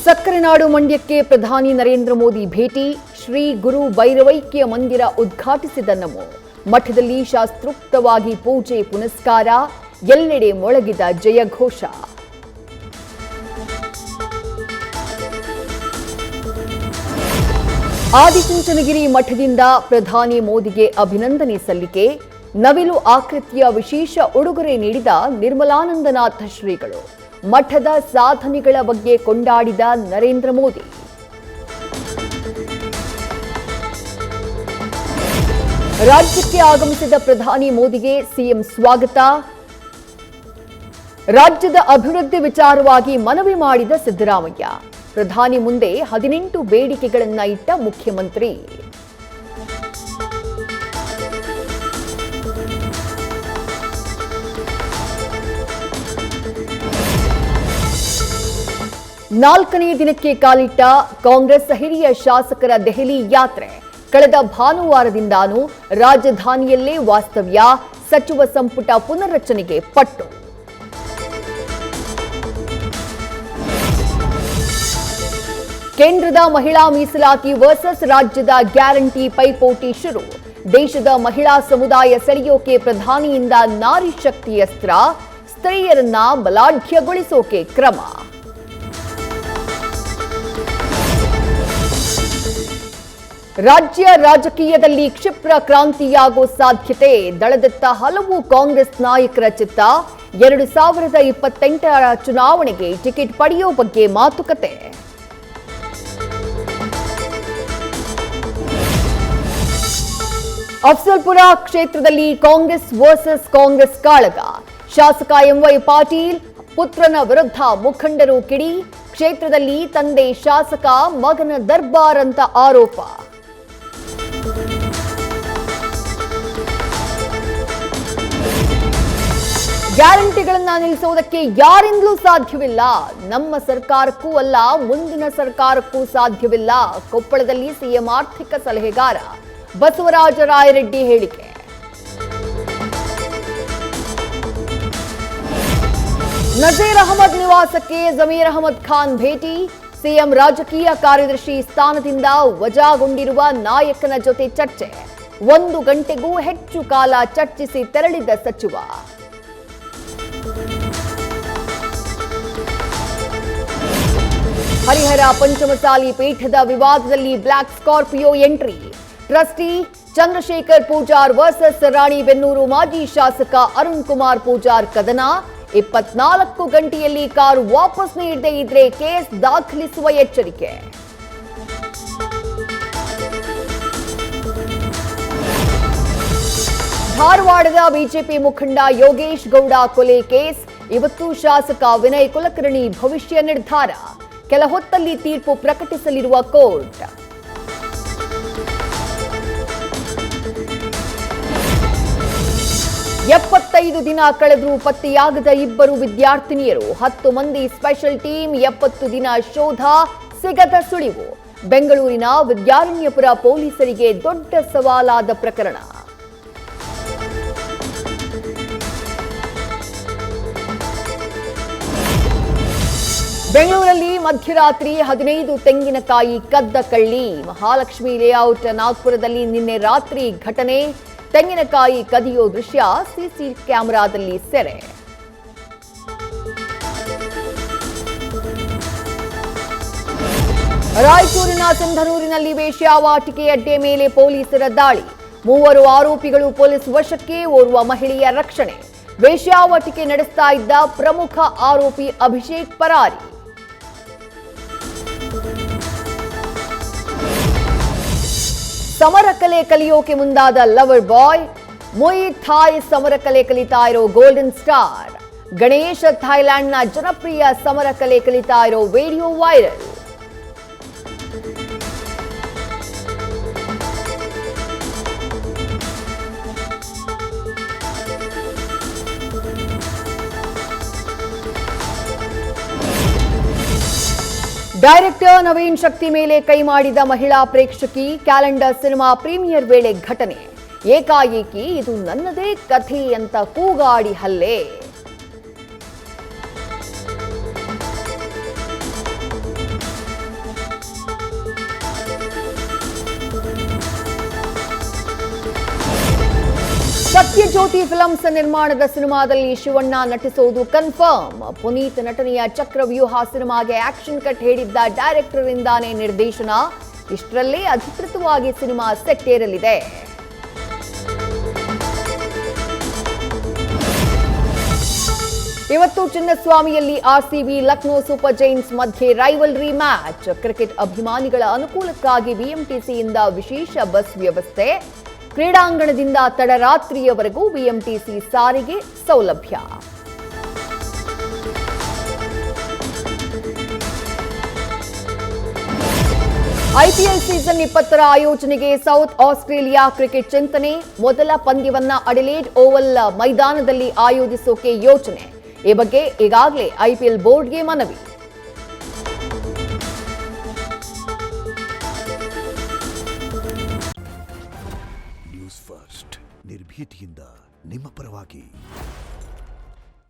ಸಕ್ಕರೆನಾಡು ಮಂಡ್ಯಕ್ಕೆ ಪ್ರಧಾನಿ ನರೇಂದ್ರ ಮೋದಿ ಭೇಟಿ. ಶ್ರೀ ಗುರು ಭೈರವೈಕ್ಯ ಮಂದಿರ ಉದ್ಘಾಟಿಸಿದ ನಮೋ. ಮಠದಲ್ಲಿ ಶಾಸ್ತ್ರೋಕ್ತವಾಗಿ ಪೂಜೆ ಪುನಸ್ಕಾರ. ಎಲ್ಲೆಡೆ ಮೊಳಗಿದ ಜಯಘೋಷ. ಆದಿಚುಂಚನಗಿರಿ ಮಠದಿಂದ ಪ್ರಧಾನಿ ಮೋದಿಗೆ ಅಭಿನಂದನೆ ಸಲ್ಲಿಕೆ. ನವಿಲು ಆಕೃತಿಯ ವಿಶೇಷ ಉಡುಗೊರೆ ನೀಡಿದ ನಿರ್ಮಲಾನಂದನಾಥ ಶ್ರೀಗಳು. ಮಠದ ಸಾಧನೆಗಳ ಬಗ್ಗೆ ಕೊಂಡಾಡಿದ ನರೇಂದ್ರ ಮೋದಿ. ರಾಜ್ಯಕ್ಕೆ ಆಗಮಿಸಿದ ಪ್ರಧಾನಿ ಮೋದಿಗೆ ಸಿಎಂ ಸ್ವಾಗತ. ರಾಜ್ಯದ ಅಭಿವೃದ್ಧಿ ವಿಚಾರವಾಗಿ ಮನವಿ ಮಾಡಿದ ಸಿದ್ದರಾಮಯ್ಯ. ಪ್ರಧಾನಿ ಮುಂದೆ 18 ಬೇಡಿಕೆಗಳನ್ನು ಇಟ್ಟ ಮುಖ್ಯಮಂತ್ರಿ. ನಾಲ್ಕನೇ ದಿನಕ್ಕೆ ಕಾಲಿಟ್ಟ ಕಾಂಗ್ರೆಸ್ ಹಿರಿಯ ಶಾಸಕರ ದೆಹಲಿ ಯಾತ್ರೆ. ಕಳೆದ ಭಾನುವಾರದಿಂದಾನೂ ರಾಜಧಾನಿಯಲ್ಲೇ ವಾಸ್ತವ್ಯ. ಸಚಿವ ಸಂಪುಟ ಪುನರ್ರಚನೆಗೆ ಪಟ್ಟು. ಕೇಂದ್ರದ ಮಹಿಳಾ ಮೀಸಲಾತಿ ವರ್ಸಸ್ ರಾಜ್ಯದ ಗ್ಯಾರಂಟಿ ಪೈಪೋಟಿ ಶುರು. ದೇಶದ ಮಹಿಳಾ ಸಮುದಾಯ ಸೆಳೆಯೋಕೆ ಪ್ರಧಾನಿಯಿಂದ ನಾರಿ ಶಕ್ತಿ ಅಸ್ತ್ರ. ಸ್ತ್ರೀಯರನ್ನ ಬಲಾಢ್ಯಗೊಳಿಸೋಕೆ ಕ್ರಮ. ರಾಜ್ಯ ರಾಜಕೀಯದಲ್ಲಿ ಕ್ಷಿಪ್ರ ಕ್ರಾಂತಿಯಾಗೋ ಸಾಧ್ಯತೆ. ದಳದತ್ತ ಹಲವು ಕಾಂಗ್ರೆಸ್ ನಾಯಕರ ಚಿತ್ತ. 2028ರ ಚುನಾವಣೆಗೆ ಟಿಕೆಟ್ ಪಡೆಯೋ ಬಗ್ಗೆ ಮಾತುಕತೆ. ಅಫ್ಜಲ್ಪುರ ಕ್ಷೇತ್ರದಲ್ಲಿ ಕಾಂಗ್ರೆಸ್ ವರ್ಸಸ್ ಕಾಂಗ್ರೆಸ್ ಕಾಳಗ. ಶಾಸಕ ಎಂವೈ ಪಾಟೀಲ್ ಪುತ್ರನ ವಿರುದ್ಧ ಮುಖಂಡರು ಕಿಡಿ. ಕ್ಷೇತ್ರದಲ್ಲಿ ತಂದೆ ಶಾಸಕ, ಮಗನ ದರ್ಬಾರ್ ಅಂತ ಆರೋಪ. ಗ್ಯಾರಂಟಿಗಳನ್ನ ನಿಲ್ಲಿಸುವುದಕ್ಕೆ ಯಾರಿಂದಲೂ ಸಾಧ್ಯವಿಲ್ಲ. ನಮ್ಮ ಸರ್ಕಾರಕ್ಕೂ ಅಲ್ಲ, ಮುಂದಿನ ಸರ್ಕಾರಕ್ಕೂ ಸಾಧ್ಯವಿಲ್ಲ. ಕೊಪ್ಪಳದಲ್ಲಿ ಸಿಎಂ ಆರ್ಥಿಕ ಸಲಹೆಗಾರ ಬಸವರಾಜ ರಾಯರೆಡ್ಡಿ ಹೇಳಿಕೆ. ನಜೀರ್ ಅಹಮದ್ ನಿವಾಸಕ್ಕೆ ಜಮೀರ್ ಅಹಮದ್ ಖಾನ್ ಭೇಟಿ. ಸಿಎಂ ರಾಜಕೀಯ ಕಾರ್ಯದರ್ಶಿ ಸ್ಥಾನದಿಂದ ವಜಾಗೊಂಡಿರುವ ನಾಯಕನ ಜೊತೆ ಚರ್ಚೆ. 1 ಗಂಟೆಗೂ ಹೆಚ್ಚು ಕಾಲ ಚರ್ಚಿಸಿ ತೆರಳಿದ ಸಚಿವ. ಹರಿಹರ ಪಂಚಮಸಾಲಿ ಪೀಠದ ವಿವಾದದಲ್ಲಿ black Scorpio entry. Trustee Chandrashekhar Pujar versus Ranebennur ಮಾಜಿ ಶಾಸಕ ಅರುಣ್ ಕುಮಾರ್ ಪೂಜಾರ್ ಕದನ. 24 ಗಂಟೆಯಲ್ಲಿ ಕಾರು ವಾಪಸ್ ನೀಡದೇ ಇದ್ರೆ ಕೇಸ್ ದಾಖಲಿಸುವ ಎಚ್ಚರಿಕೆ. ಧಾರವಾಡದ ಬಿಜೆಪಿ ಮುಖಂಡ ಯೋಗೇಶ್ ಗೌಡ ಕೊಲೆ ಕೇಸ್. ಇವತ್ತು ಶಾಸಕ ವಿನಯ್ ಕುಲಕರ್ಣಿ ಭವಿಷ್ಯ ನಿರ್ಧಾರ. ಕೆಲ ಹೊತ್ತಲ್ಲಿ ತೀರ್ಪು ಪ್ರಕಟಿಸಲಿರುವ ಕೋರ್ಟ್. ಎಪ್ಪತ್ತೈದು ದಿನ ಕಳೆದರೂ ಪತ್ತೆಯಾಗದ 2 ವಿದ್ಯಾರ್ಥಿನಿಯರು. 10 ಮಂದಿ ಸ್ಪೆಷಲ್ ಟೀಮ್. 70 ದಿನ ಶೋಧ, ಸಿಗದ ಸುಳಿವು. ಬೆಂಗಳೂರಿನ ವಿದ್ಯಾರಣ್ಯಪುರ ಪೊಲೀಸರಿಗೆ ದೊಡ್ಡ ಸವಾಲಾದ ಪ್ರಕರಣ. ಬೆಂಗಳೂರಲ್ಲಿ ಮಧ್ಯರಾತ್ರಿ 15 ತೆಂಗಿನಕಾಯಿ ಕದ್ದ ಕಳ್ಳಿ. ಮಹಾಲಕ್ಷ್ಮಿ ಲೇಔಟ್ ನಾಗ್ಪುರದಲ್ಲಿ ನಿನ್ನೆ ರಾತ್ರಿ ಘಟನೆ. ತೆಂಗಿನಕಾಯಿ ಕದಿಯೋ ದೃಶ್ಯ ಸಿಸಿ ಕ್ಯಾಮೆರಾದಲ್ಲಿ ಸೆರೆ. ರಾಯಚೂರಿನ ಸಿಂಧನೂರಿನಲ್ಲಿ ವೇಶ್ಯಾವಾಟಿಕೆ ಅಡ್ಡೆ ಮೇಲೆ ಪೊಲೀಸರ ದಾಳಿ. 3 ಆರೋಪಿಗಳು ಪೊಲೀಸ್ ವಶಕ್ಕೆ. ಓರ್ವ ಮಹಿಳೆಯ ರಕ್ಷಣೆ. ವೇಶ್ಯಾವಾಟಿಕೆ ನಡೆಸ್ತಾ ಇದ್ದ ಪ್ರಮುಖ ಆರೋಪಿ ಅಭಿಷೇಕ್ ಪರಾರಿ. ಸಮರ ಕಲೆ ಕಲಿಯೋಕೆ ಮುಂದಾದ ಲವರ್ ಬಾಯ್. ಮುಯ್ ಥಾಯ್ ಸಮರ ಕಲೆ ಕಲಿತಾ ಇರೋ ಗೋಲ್ಡನ್ ಸ್ಟಾರ್ ಗಣೇಶ್. ಥೈಲ್ಯಾಂಡ್ನ ಜನಪ್ರಿಯ ಸಮರ ಕಲೆ ಕಲಿತಾ ಇರೋ ವಿಡಿಯೋ ವೈರಲ್. ಡೈರೆಕ್ಟರ್ ನವೀನ್ ಶಕ್ತಿ ಮೇಲೆ ಕೈ ಮಾಡಿದ ಮಹಿಳಾ ಪ್ರೇಕ್ಷಕಿ. ಕ್ಯಾಲೆಂಡರ್ ಸಿನಿಮಾ ಪ್ರೀಮಿಯರ್ ವೇಳೆ ಘಟನೆ. ಏಕಾಏಕಿ ಇದು ನನ್ನದೇ ಕಥೆ ಅಂತ ಕೂಗಾಡಿ ಹಲ್ಲೆ. ಸತ್ಯ ಜ್ಯೋತಿ ಫಿಲ್ಮ್ಸ್ ನಿರ್ಮಾಣದ ಸಿನಿಮಾದಲ್ಲಿ ಶಿವಣ್ಣ ನಟಿಸುವುದು ಕನ್ಫರ್ಮ್. ಪುನೀತ್ ನಟನೆಯ ಚಕ್ರವ್ಯೂಹ ಸಿನಿಮಾಗೆ ಆಕ್ಷನ್ ಕಟ್ ಹೇಳಿದ್ದ ಡೈರೆಕ್ಟರ್ ಇಂದಾನೇ ನಿರ್ದೇಶನ. ಇಷ್ಟರಲ್ಲೇ ಅಧಿಕೃತವಾಗಿ ಸಿನಿಮಾ ಸೆಟ್ ಏರಲಿದೆ. ಇವತ್ತು ಚಿನ್ನಸ್ವಾಮಿಯಲ್ಲಿ ಆರ್ಸಿಬಿ ಲಕ್ನೋ ಸೂಪರ್ ಜೈಂಟ್ಸ್ ಮಧ್ಯೆ ರೈವಲ್ರಿ ಮ್ಯಾಚ್. ಕ್ರಿಕೆಟ್ ಅಭಿಮಾನಿಗಳ ಅನುಕೂಲಕ್ಕಾಗಿ ಬಿಎಂಟಿಸಿಯಿಂದ ವಿಶೇಷ ಬಸ್ ವ್ಯವಸ್ಥೆ. ಕ್ರೀಡಾಂಗಣದಿಂದ ತಡರಾತ್ರಿಯವರೆಗೂ ಬಿಎಂಟಿಸಿ ಸಾರಿಗೆ ಸೌಲಭ್ಯ. ಐಪಿಎಲ್ ಸೀಸನ್ 20ರ ಆಯೋಜನೆಗೆ ಸೌತ್ ಆಸ್ಟ್ರೇಲಿಯಾ ಕ್ರಿಕೆಟ್ ಚಿಂತನೆ. ಮೊದಲ ಪಂದ್ಯವನ್ನ ಅಡಿಲೇಡ್ ಓವಲ್ ಮೈದಾನದಲ್ಲಿ ಆಯೋಜಿಸೋಕೆ ಯೋಚನೆ. ಈ ಬಗ್ಗೆ ಈಗಾಗಲೇ ಐಪಿಎಲ್ ಬೋರ್ಡ್ಗೆ ಮನವಿ. ನ್ಯೂಸ್ ಫಸ್ಟ್ ನಿರ್ಭೀತಿಯಿಂದ ನಿಮ್ಮ ಪರವಾಗಿ.